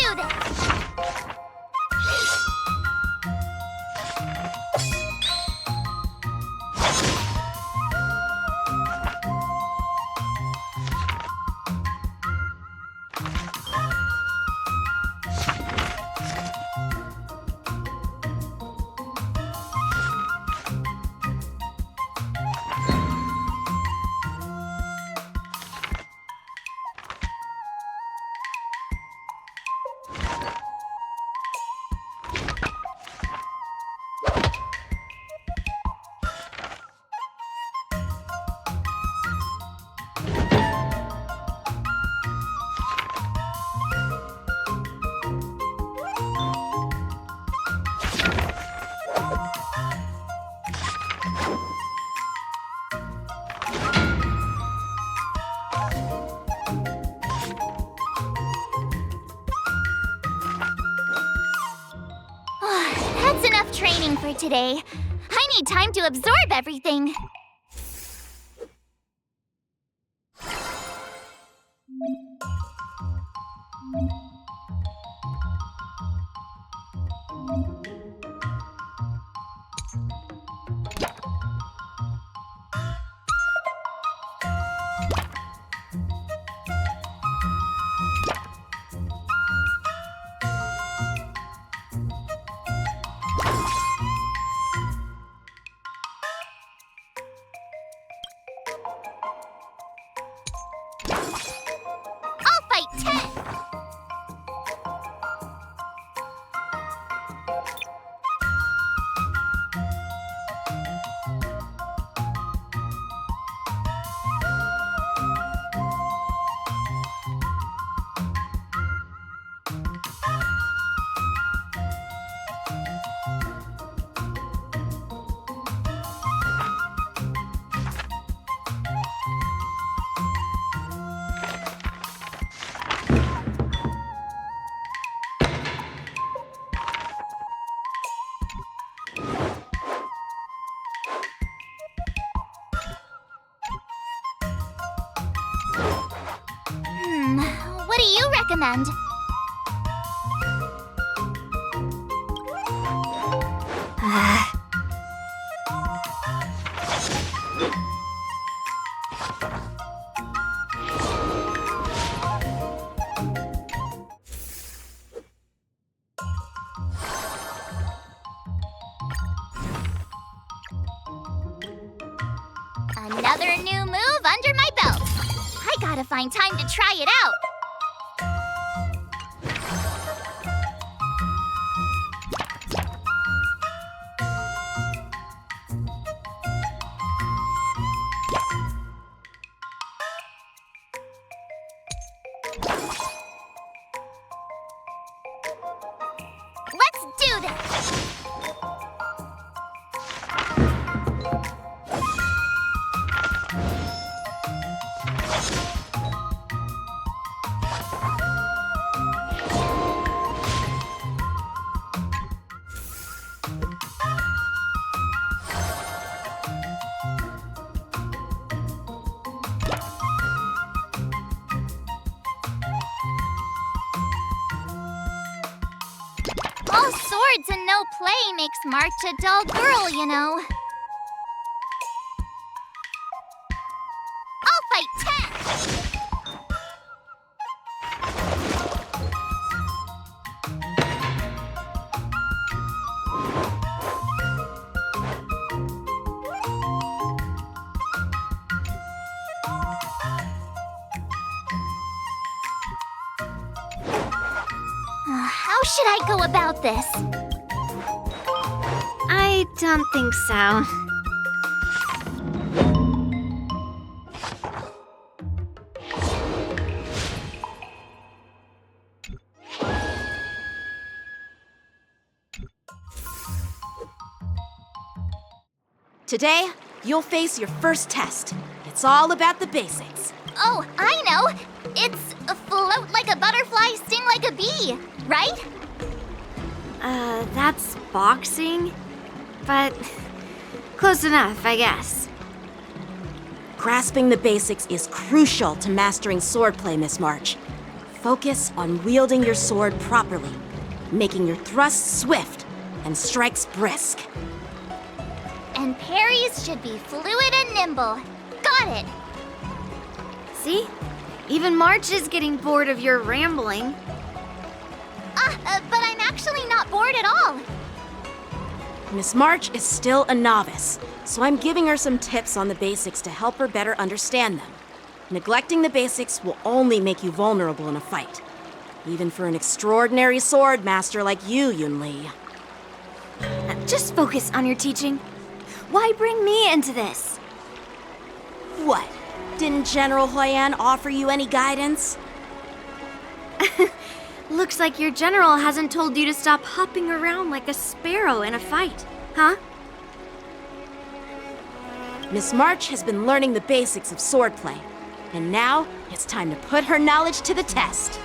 do this! That's enough training for today. I need time to absorb everything. I'll fight 10! What do you recommend? Another new move under my belt. I gotta find time to try it out. Let's do this! All swords and no play makes March a dull girl, you know. I'll fight 10! How should I go about this? I don't think so. Today, you'll face your first test. It's all about the basics. Oh, I know! It's float like a butterfly, sting like a bee, right? That's boxing? But close enough, I guess. Grasping the basics is crucial to mastering swordplay, Miss March. focus on wielding your sword properly, making your thrusts swift and strikes brisk. And parries should be fluid and nimble. Got it. See? Even March is getting bored of your rambling. But I'm actually not bored at all. Miss March is still a novice, so I'm giving her some tips on the basics to help her better understand them. Neglecting the basics will only make you vulnerable in a fight. Even for an extraordinary swordmaster like you, Yunli. Just focus on your teaching. Why bring me into this? What? Didn't General Huyan offer you any guidance? Looks like your general hasn't told you to stop hopping around like a sparrow in a fight, huh? Miss March has been learning the basics of swordplay, and now it's time to put her knowledge to the test.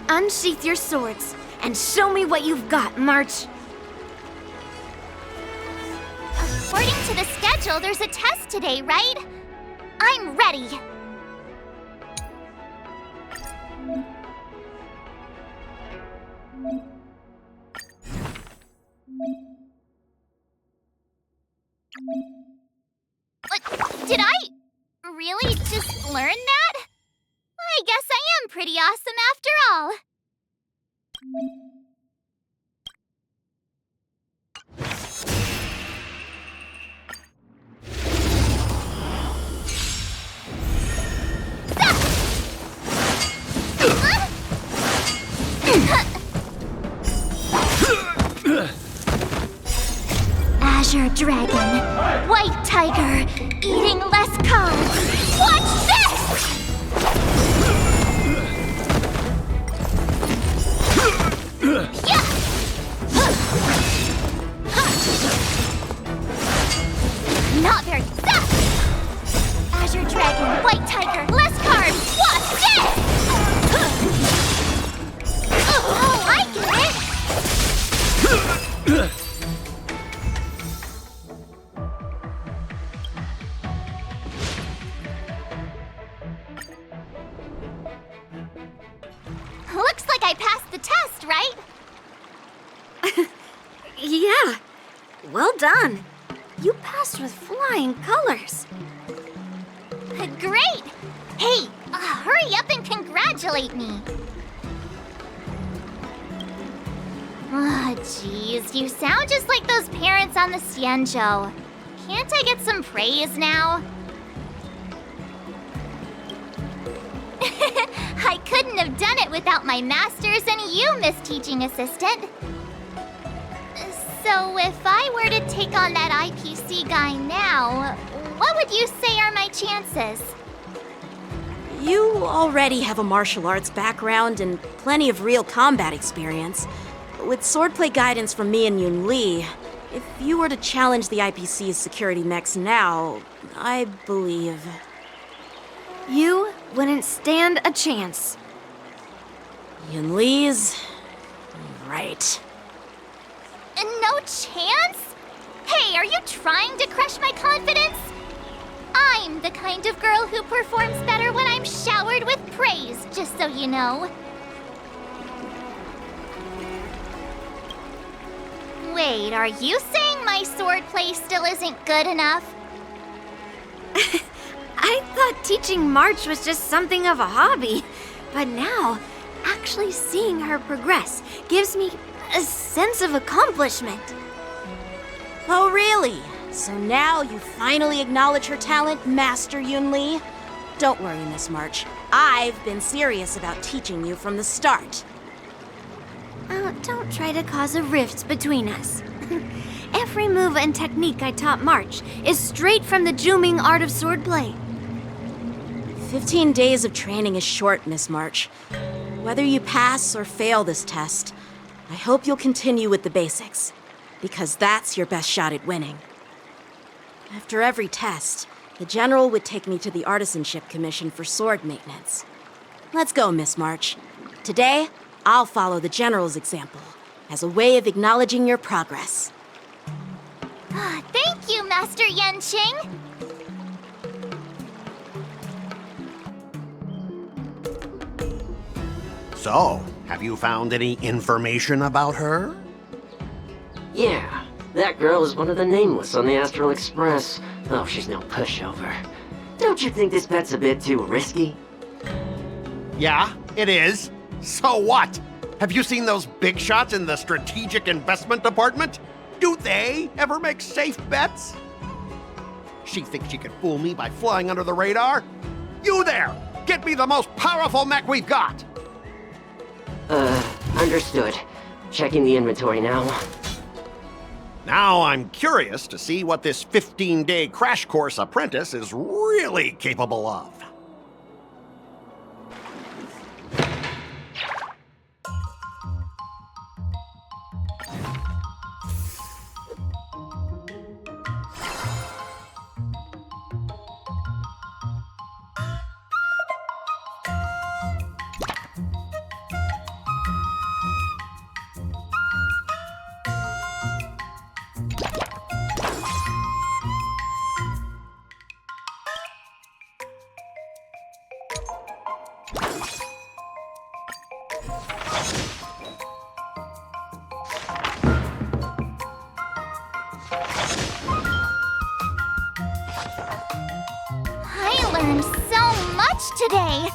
Unsheath your swords and show me what you've got, March. According to the schedule, there's a test today, right? I'm ready. What? Did I really just learn that? I guess I am pretty awesome after all. Azure Dragon, White Tiger, eating less carbs. Watch this! Yeah! Not very fast! Azure Dragon, White Tiger, less carbs. Watch this! Oh, I get it! Looks like I passed the test, right? Yeah, well done. You passed with flying colors. Great! Hey, hurry up and congratulate me. Oh, jeez, you sound just like those parents on the Xianzhou. Can't I get some praise now? I couldn't have done it without my masters and you, Miss Teaching Assistant. So if I were to take on that IPC guy now, what would you say are my chances? You already have a martial arts background and plenty of real combat experience. With swordplay guidance from me and Yunli, if you were to challenge the IPC's security mechs now, I believe... You wouldn't stand a chance. Yunli's... right. No chance? Hey, are you trying to crush my confidence? I'm the kind of girl who performs better when I'm showered with praise, just so you know. Wait, are you saying my swordplay still isn't good enough? I thought teaching March was just something of a hobby, but now, actually seeing her progress gives me a sense of accomplishment. Oh, really? So now you finally acknowledge her talent, Master Yunli? Don't worry, Miss March. I've been serious about teaching you from the start. Don't try to cause a rift between us. Every move and technique I taught March is straight from the Juming art of swordplay. 15 days of training is short, Miss March. Whether you pass or fail this test, I hope you'll continue with the basics, because that's your best shot at winning. After every test, the General would take me to the Artisanship Commission for sword maintenance. Let's go, Miss March. Today, I'll follow the General's example as a way of acknowledging your progress. Thank you, Master Yanqing. So, have you found any information about her? Yeah, that girl is one of the nameless on the Astral Express. Oh, she's no pushover. Don't you think this bet's a bit too risky? Yeah, it is. So what? Have you seen those big shots in the strategic investment department? Do they ever make safe bets? She thinks she can fool me by flying under the radar? You there! Get me the most powerful mech we've got! Understood. Checking the inventory now. Now I'm curious to see what this 15-day crash course apprentice is really capable of. I learned so much today.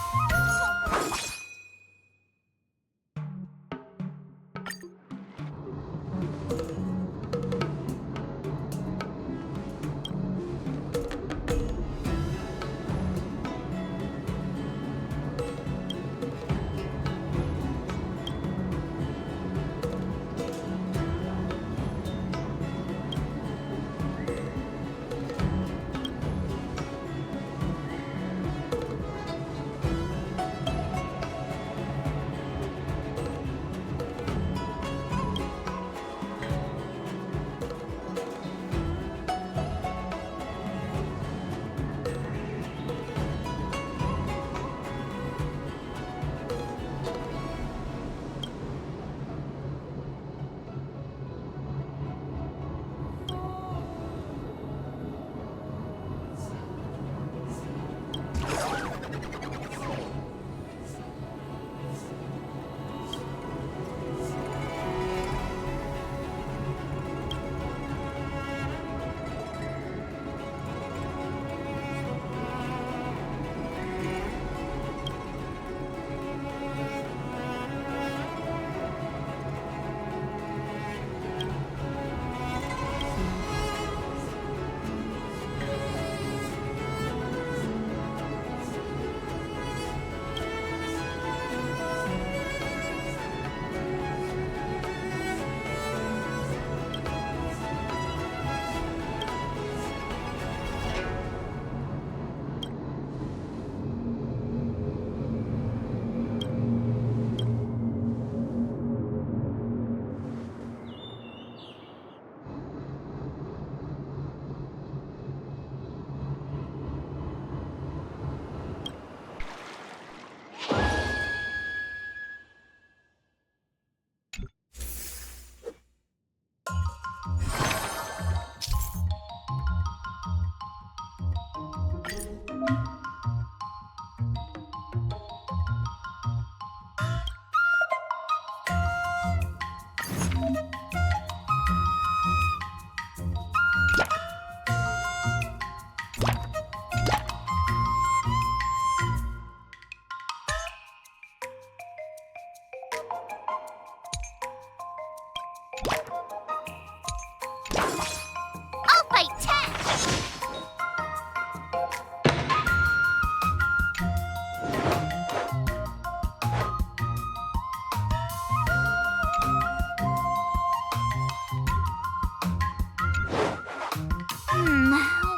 I'll fight tech!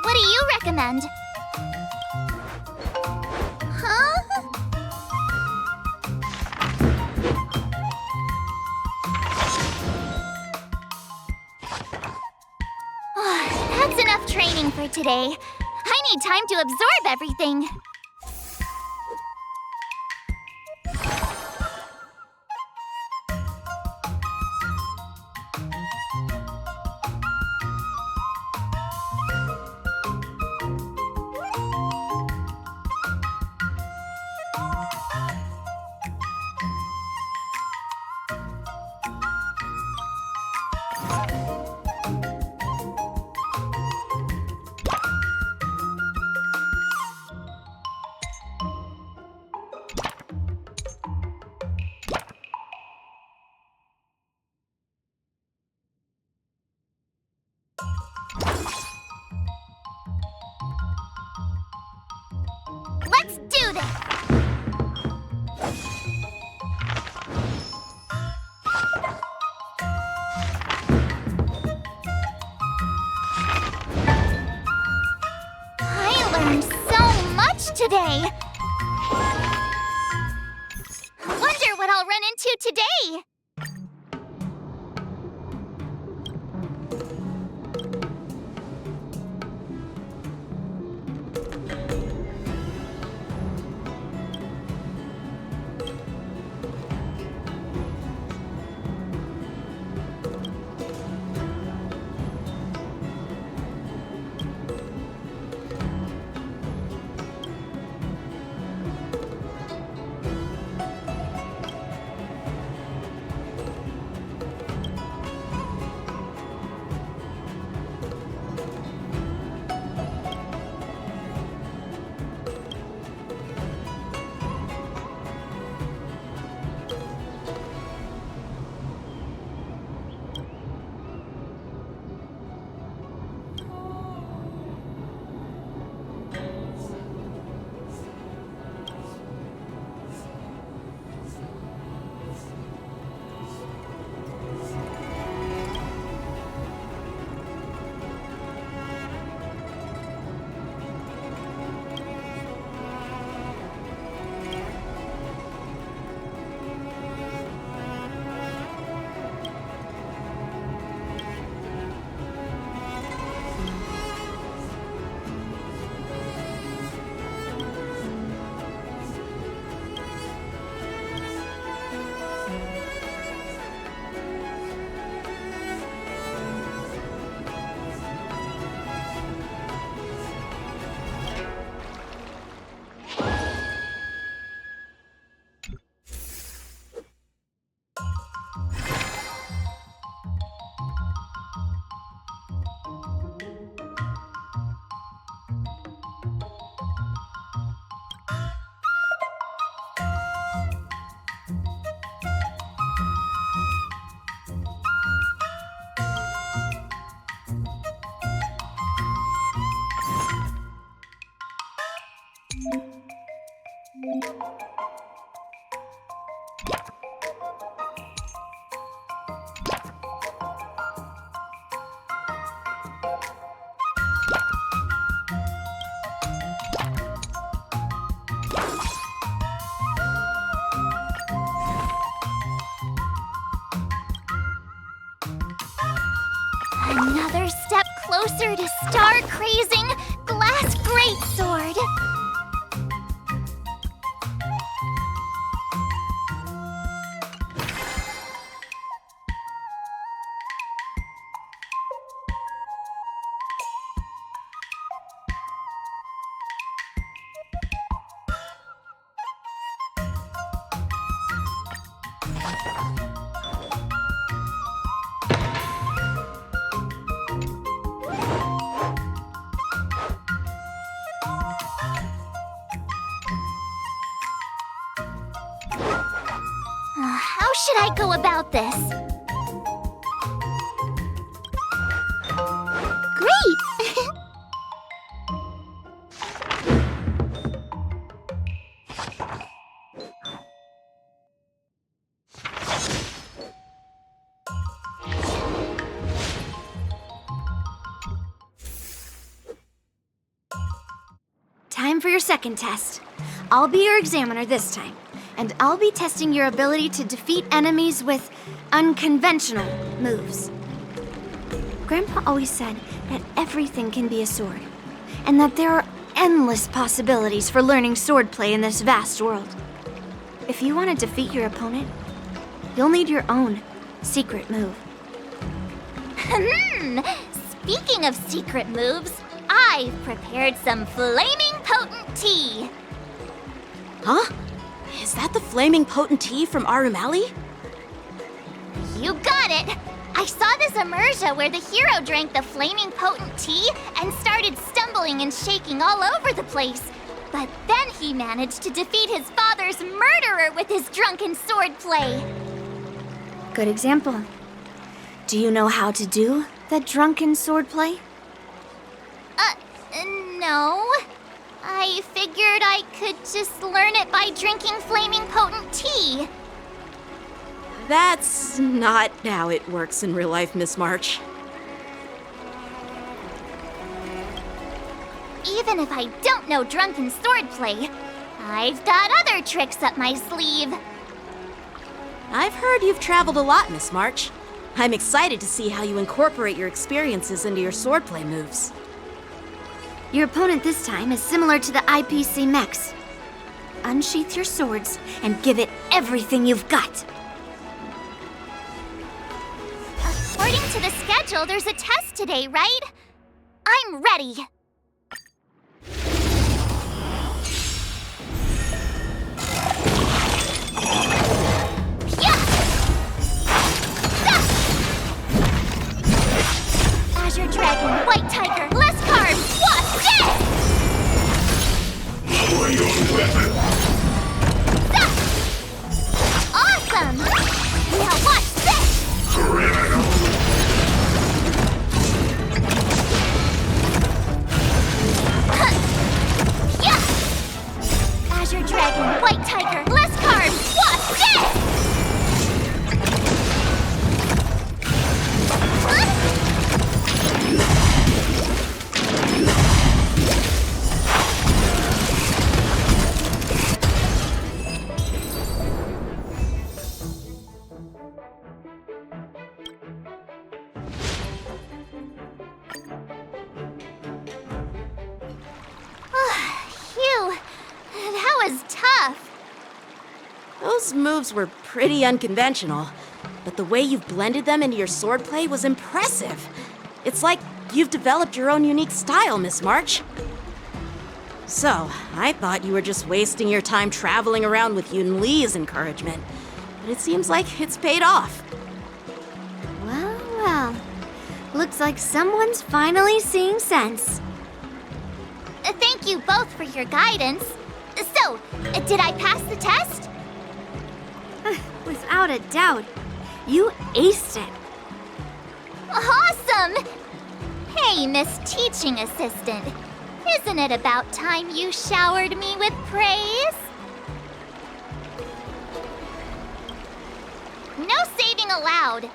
What do you recommend? Huh? That's enough training for today. I need time to absorb everything. let's do this! I learned so much today! Wonder what I'll run into today! Another step closer to star-crazing glass greatsword. How should I go about this? Great! Time for your second test. I'll be your examiner this time, and I'll be testing your ability to defeat enemies with unconventional moves. Grandpa always said that everything can be a sword, and that there are endless possibilities for learning swordplay in this vast world. If you want to defeat your opponent, you'll need your own secret move. Speaking of secret moves, I've prepared some flaming potent tea. Huh? Is that the flaming potent tea from Arumali? You got it! I saw this immersion where the hero drank the flaming potent tea and started stumbling and shaking all over the place. But then he managed to defeat his father's murderer with his drunken swordplay. Good example. Do you know how to do the drunken swordplay? No. I figured I could just learn it by drinking flaming potent tea. That's not how it works in real life, Miss March. Even if I don't know drunken swordplay, I've got other tricks up my sleeve. I've heard you've traveled a lot, Miss March. I'm excited to see how you incorporate your experiences into your swordplay moves. Your opponent this time is similar to the IPC mechs. Unsheath your swords and give it everything you've got. According to the schedule, there's a test today, right? I'm ready. Azure Dragon, White Tiger, less carbs, what's this? Lower your weapon. Awesome! Now watch this! Criminal. Azure Dragon, White Tiger, less carbs, what's this? Phew, that was tough. Those moves were pretty unconventional, but the way you've blended them into your swordplay was impressive. It's like you've developed your own unique style, Miss March. So, I thought you were just wasting your time traveling around with Yun Li's encouragement, but it seems like it's paid off. Well, well. Looks like someone's finally seeing sense. Thank you both for your guidance. So, did I pass the test? Without a doubt. You aced it. Awesome! Hey, Miss Teaching Assistant. Isn't it about time you showered me with praise? No saving allowed.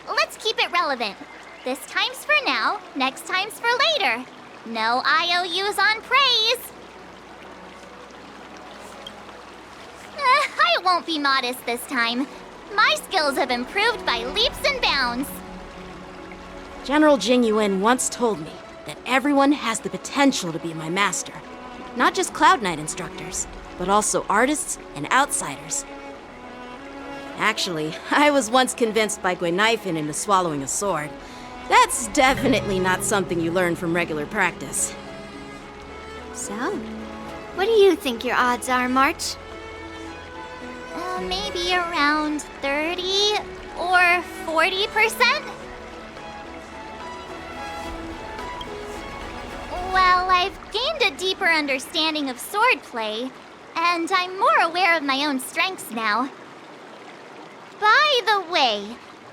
Let's keep it relevant. This time's for now, next time's for later. No IOUs on praise. I won't be modest this time. My skills have improved by leaps and bounds. General Jing Yuan once told me that everyone has the potential to be my master. Not just Cloud Knight instructors, but also artists and outsiders. Actually, I was once convinced by Guinifin into swallowing a sword. That's definitely not something you learn from regular practice. So, what do you think your odds are, March? Maybe around 30 or 40%? Well, I've gained a deeper understanding of swordplay, and I'm more aware of my own strengths now. By the way,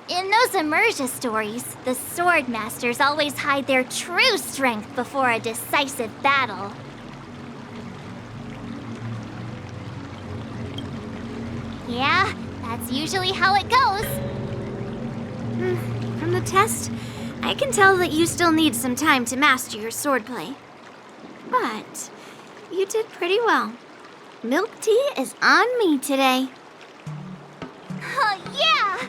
in those Immersia stories, the swordmasters always hide their true strength before a decisive battle. Yeah, that's usually how it goes. From the test, I can tell that you still need some time to master your swordplay. But you did pretty well. Milk tea is on me today. Yeah!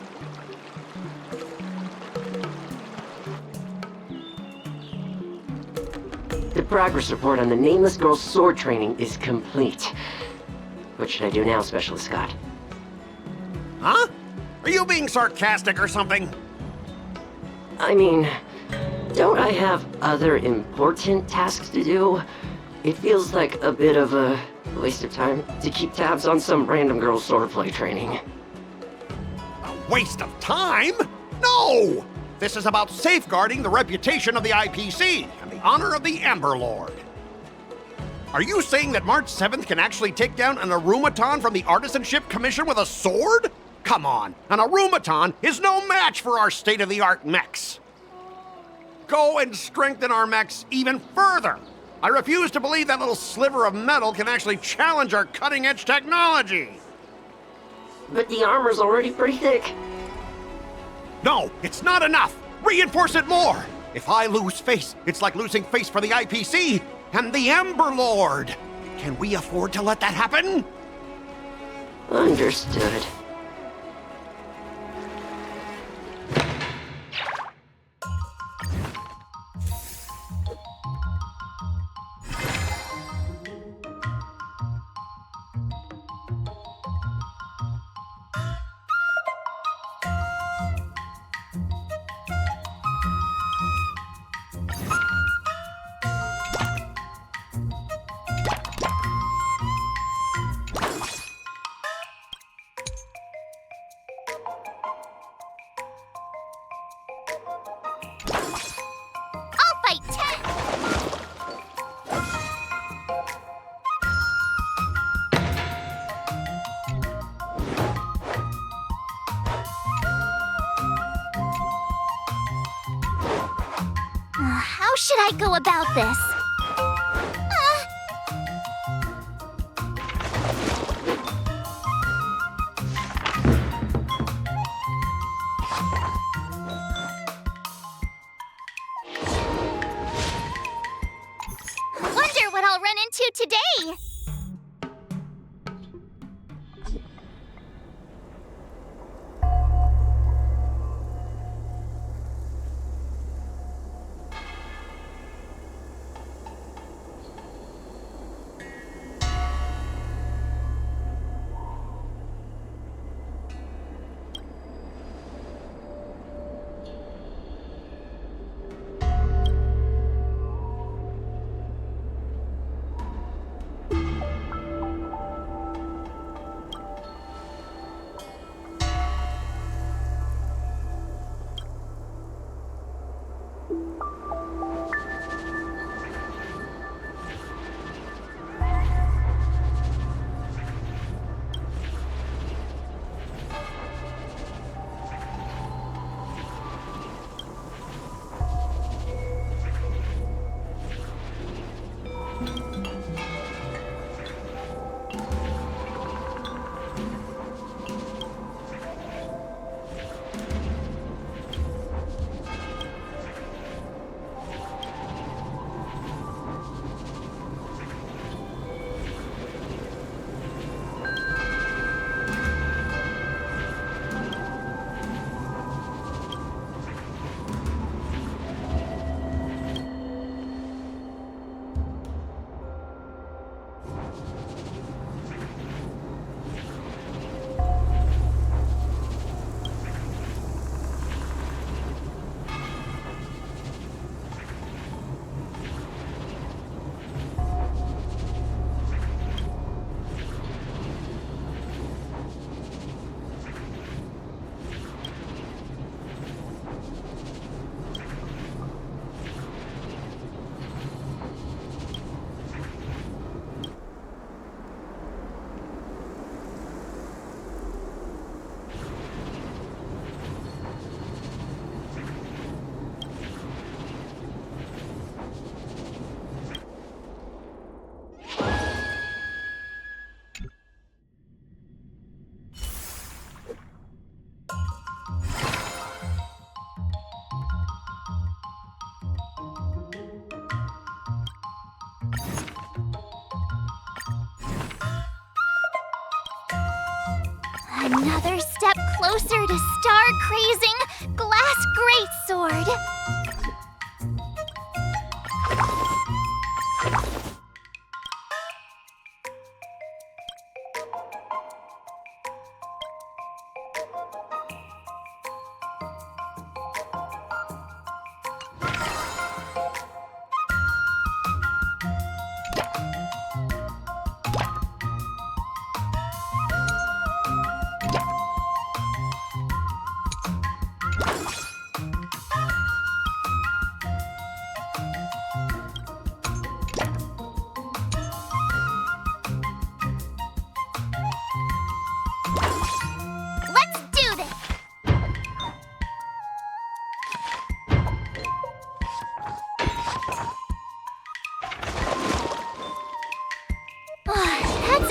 The progress report on the Nameless Girl's sword training is complete. What should I do now, Specialist Skott? Huh? Are you being sarcastic or something? I mean, don't I have other important tasks to do? It feels like a bit of a waste of time to keep tabs on some random girl's swordplay training. A waste of time? No! This is about safeguarding the reputation of the IPC and the honor of the Amber Lord. Are you saying that March 7th can actually take down an Arumaton from the Artisanship Commission with a sword? Come on, an Arumaton is no match for our state-of-the-art mechs. Go and strengthen our mechs even further. I refuse to believe that little sliver of metal can actually challenge our cutting-edge technology. But the armor's already pretty thick. No, it's not enough. Reinforce it more. If I lose face, it's like losing face for the IPC and the Ember Lord. Can we afford to let that happen? Understood. I'll fight 10! How should I go about this? Wonder what I'll run into today. Another step closer to star-crazing Glass Greatsword.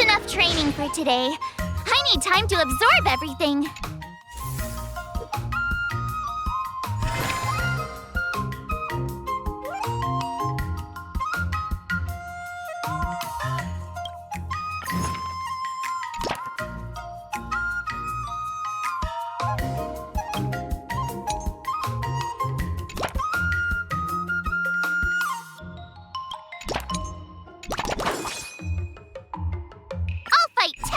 enough training for today. I need time to absorb everything. I'll fight 10!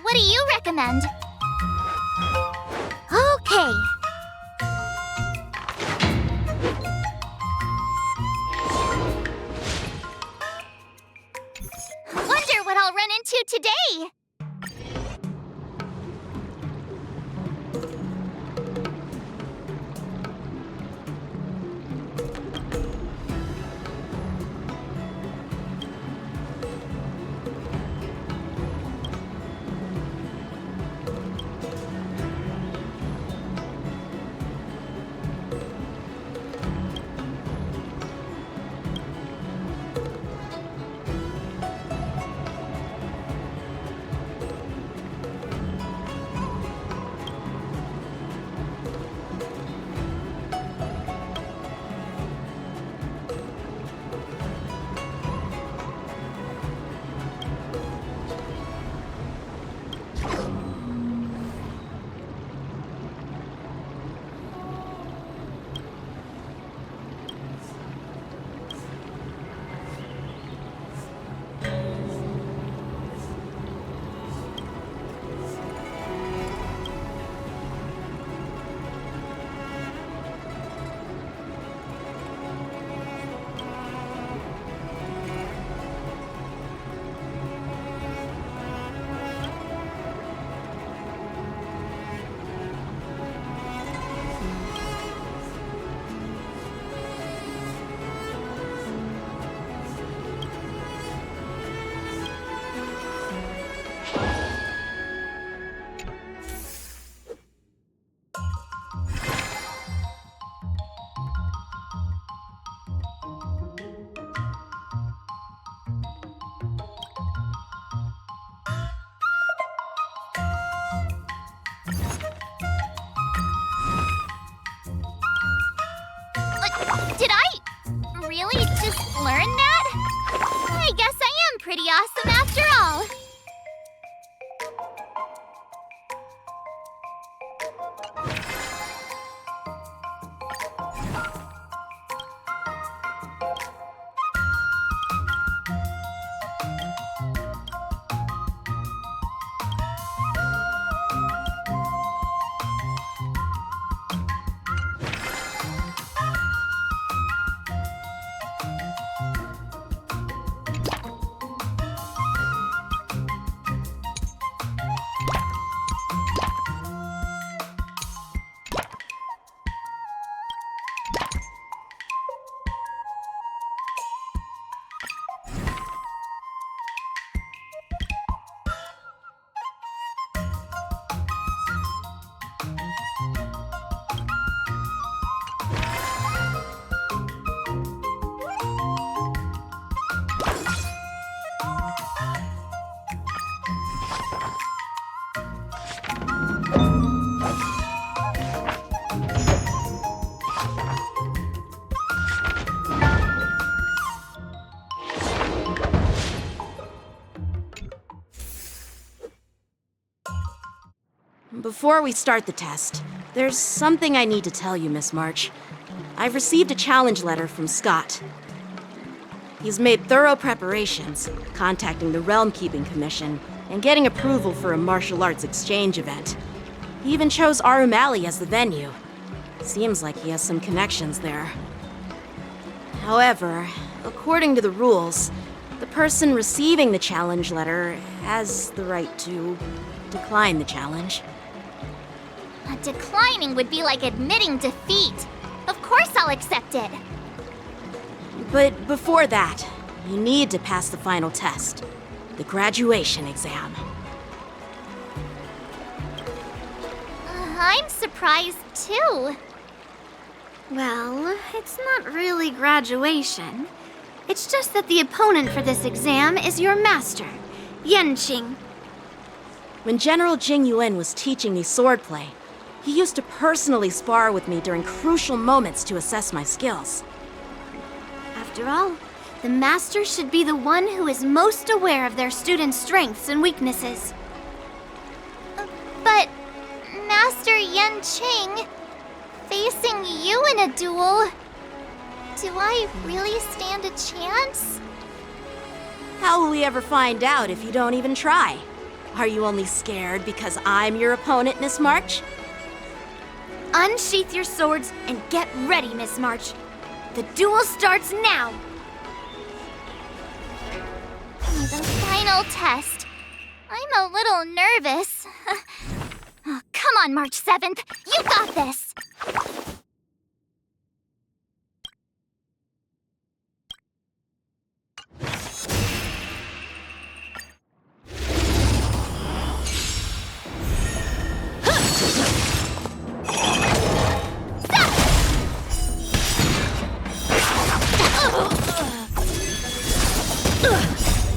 What do you recommend? Okay. Wonder what I'll run into today. Did I really just learn that? I guess I am pretty awesome after all. Before we start the test, there's something I need to tell you, Miss March. I've received a challenge letter from Skott. He's made thorough preparations, contacting the Realm Keeping Commission and getting approval for a martial arts exchange event. He even chose Arumali as the venue. Seems like he has some connections there. However, according to the rules, the person receiving the challenge letter has the right to decline the challenge. Declining would be like admitting defeat. Of course I'll accept it. But before that, You need to pass the final test, the graduation exam. I'm surprised too. Well, it's not really graduation. It's just that the opponent for this exam is your master, Yenqing. When General Jing Yuan was teaching me swordplay, he used to personally spar with me during crucial moments to assess my skills. After all, the master should be the one who is most aware of their students' strengths and weaknesses. But, Master Yenqing, facing you in a duel, do I really stand a chance? How will we ever find out if you don't even try? Are you only scared because I'm your opponent, Miss March? Unsheath your swords and get ready, Miss March. The duel starts now! The final test. I'm a little nervous. Oh, come on, March 7th. You got this!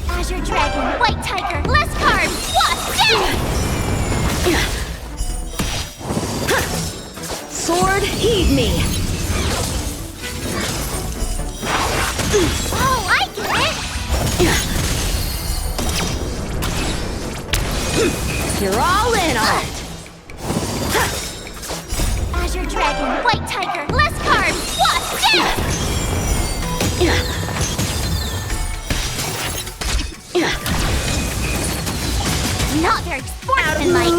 Azure Dragon, White Tiger, less carbs, what? Sword, heed me! Oh, I get it! You're all in on it! Azure Dragon, White Tiger, less carbs, what? Not very sportsmanlike.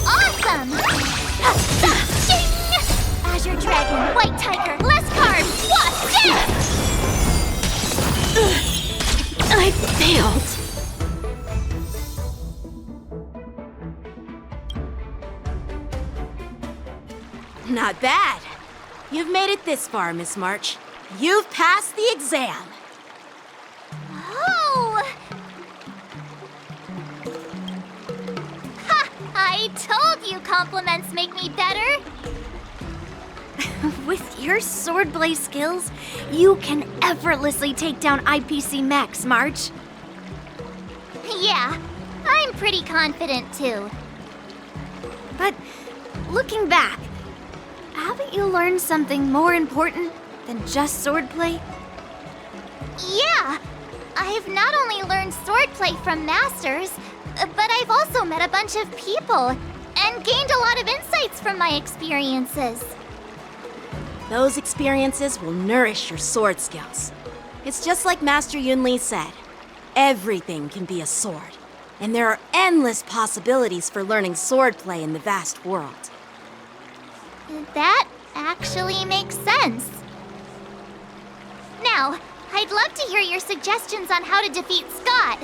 Awesome! Ding! Azure Dragon, White Tiger, less carbs, what? I failed. Not bad. You've made it this far, Miss March. You've passed the exam. Oh! Ha! I told you compliments make me better. With your swordblade skills, you can effortlessly take down IPC Max, March. Yeah, I'm pretty confident too. But looking back, haven't you learned something more important than just swordplay? Yeah! I've not only learned swordplay from masters, but I've also met a bunch of people and gained a lot of insights from my experiences. Those experiences will nourish your sword skills. It's just like Master Yunli said. Everything can be a sword, and there are endless possibilities for learning swordplay in the vast world. That actually makes sense. Now, I'd love to hear your suggestions on how to defeat Skott.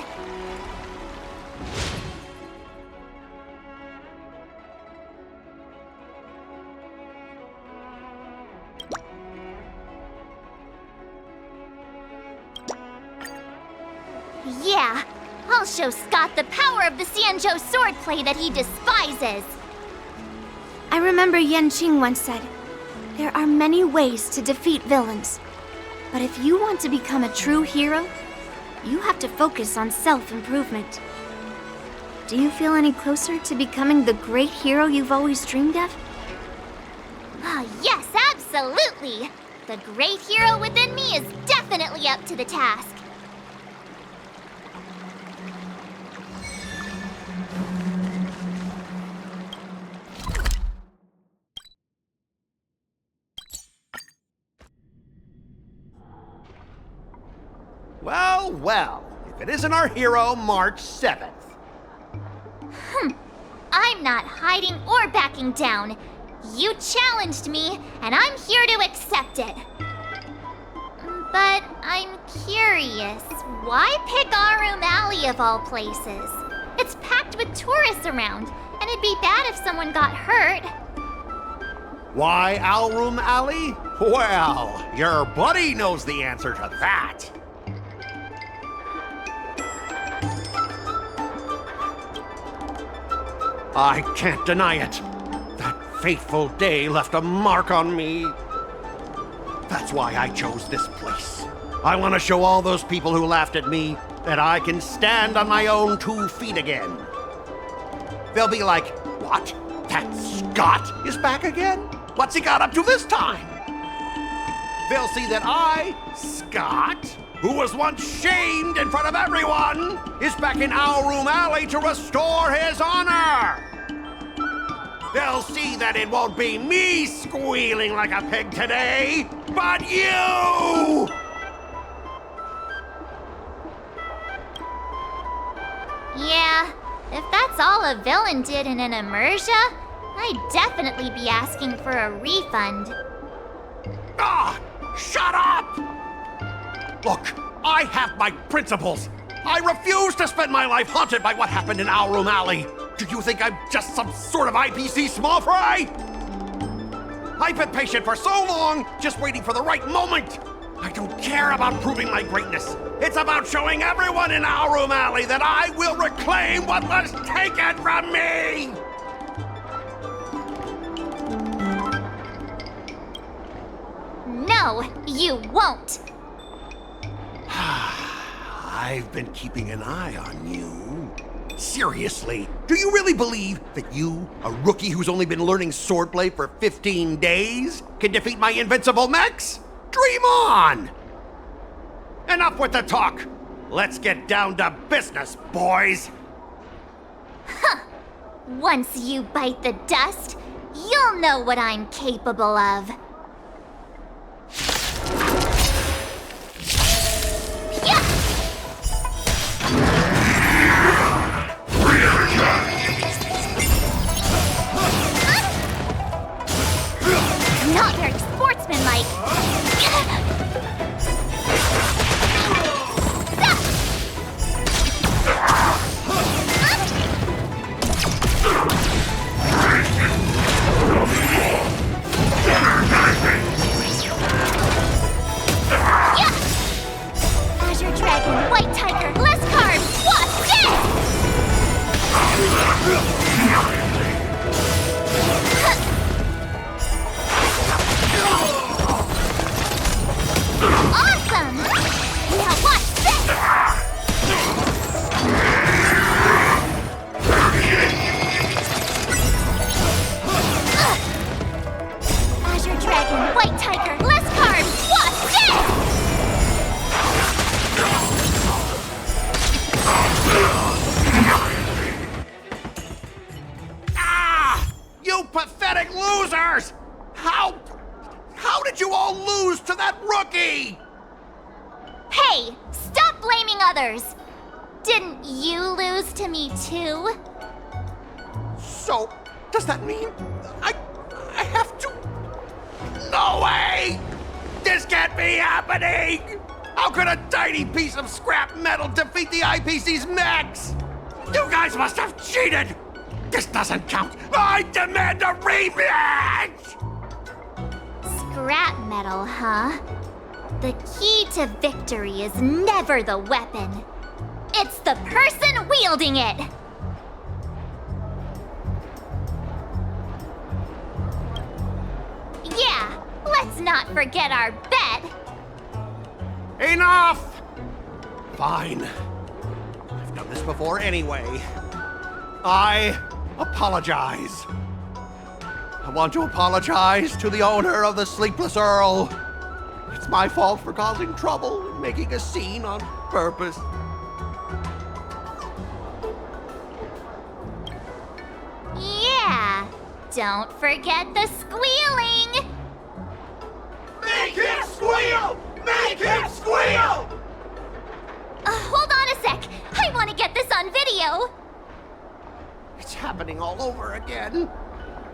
Yeah, I'll show Skott the power of the Xianzhou swordplay that he despises. I remember Yenqing once said, there are many ways to defeat villains. But if you want to become a true hero, you have to focus on self-improvement. Do you feel any closer to becoming the great hero you've always dreamed of? Ah, yes, absolutely! The great hero within me is definitely up to the task. Well, well, if it isn't our hero, March 7th. I'm not hiding or backing down. You challenged me, and I'm here to accept it. But I'm curious, why pick Arum Alley of all places? It's packed with tourists around, and it'd be bad if someone got hurt. Why Alroom Alley? Well, your buddy knows the answer to that. I can't deny it. That fateful day left a mark on me. That's why I chose this place. I want to show all those people who laughed at me that I can stand on my own 2 feet again. They'll be like, what? That Skott is back again? What's he got up to this time? They'll see that I, Skott, who was once shamed in front of everyone, is back in Alroom Alley to restore his honor. They'll see that it won't be me squealing like a pig today, but you! Yeah, if that's all a villain did in an immersia, I'd definitely be asking for a refund. Ah! Shut up! Look, I have my principles. I refuse to spend my life haunted by what happened in Alroom Alley. Do you think I'm just some sort of IPC small fry? I've been patient for so long, just waiting for the right moment. I don't care about proving my greatness. It's about showing everyone in Alroom Alley that I will reclaim what was taken from me! No, you won't. I've been keeping an eye on you. Seriously, do you really believe that you, a rookie who's only been learning swordplay for 15 days, can defeat my invincible mechs? Dream on! Enough with the talk. Let's get down to business, boys. Once you bite the dust, you'll know what I'm capable of. Not very sportsmanlike. Azure Dragon, White Tiger, less carbs, watch this! Awesome! Now watch this! Azure Dragon, White Tiger, less carbs, watch this! Ah! You pathetic losers! How did you all lose to that rookie? Hey, stop blaming others! Didn't you lose to me too? So, does that mean I have to? No way! This can't be happening! How could a tiny piece of scrap metal defeat the IPC's mechs? You guys must have cheated! This doesn't count! I demand a rematch! Scrap metal, huh? The key to victory is never the weapon. It's the person wielding it! Yeah, let's not forget our bet! Enough! Fine. I've done this before anyway. I apologize. I want to apologize to the owner of the Sleepless Earl. It's my fault for causing trouble and making a scene on purpose. Yeah, don't forget the squealing! Make him squeal! Make him squeal! Hold on a sec. I want to get this on video. It's happening all over again.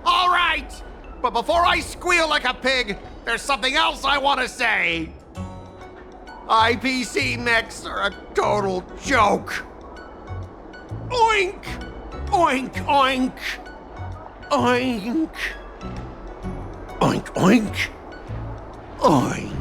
All right! But before I squeal like a pig, there's something else I want to say. IPC mechs are a total joke. Oink! Oink, oink! Oink! Oink, oink. Oink.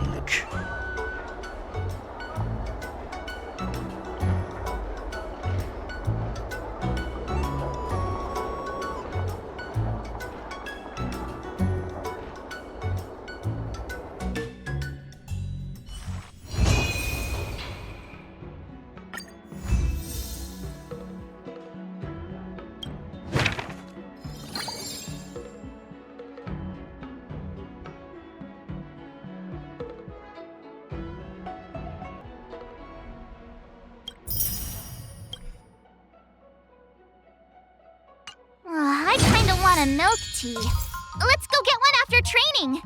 I kinda want a milk tea. Let's go get one after training.